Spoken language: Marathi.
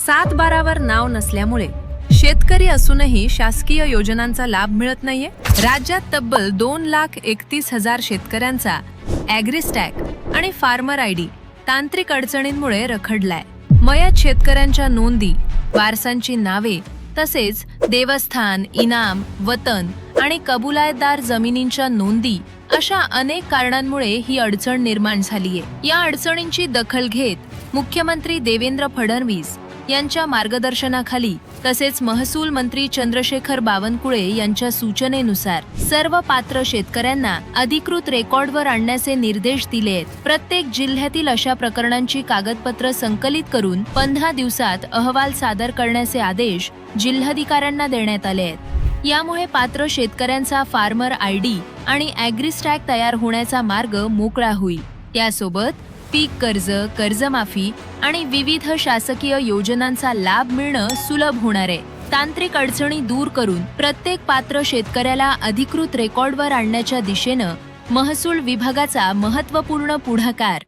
7/12वर नाव नसल्यामुळे शेतकरी असूनही शासकीय योजनांचा लाभ मिळत नाहीये। राज्यात तब्बल 2,31,000 शेतकऱ्यांचा ॲग्रिस्टॅग आणि फार्मर आयडी तांत्रिक अडचणींमुळे रखडलाय। मयत शेतकऱ्यांच्या नोंदी, वारसांची नावे तसेच देवस्थान, इनाम, वतन आणि कबुलातदार जमिनींच्या नोंदी अशा अनेक कारणांमुळे ही अडचण निर्माण झालीये। या अडचणींची दखल घेत मुख्यमंत्री देवेंद्र फडणवीस यांच्या मार्गदर्शनाखाली तसेच महसूल मंत्री चंद्रशेखर बावनकुळे यांच्या सूचनेनुसार सर्व पात्र शेतकऱ्यांना अधिकृत रेकॉर्डवर आणण्याचे निर्देश दिले आहेत। प्रत्येक जिल्ह्यातील अशा प्रकरणांची कागदपत्र संकलित करून 15 दिवसात अहवाल सादर करण्याचे आदेश जिल्हाधिकाऱ्यांना देण्यात आले आहेत। यामुळे पात्र शेतकऱ्यांचा फार्मर आयडी आणि ॲग्रिस्टॅग तयार होण्याचा मार्ग मोकळा होईल। त्यासोबत पीक कर्ज, कर्जमाफी आणि विविध शासकीय योजनांचा लाभ मिळणं सुलभ होणार आहे। तांत्रिक अडचणी दूर करून प्रत्येक पात्र शेतकऱ्याला अधिकृत रेकॉर्डवर आणण्याच्या दिशेनं महसूल विभागाचा महत्त्वपूर्ण पुढाकार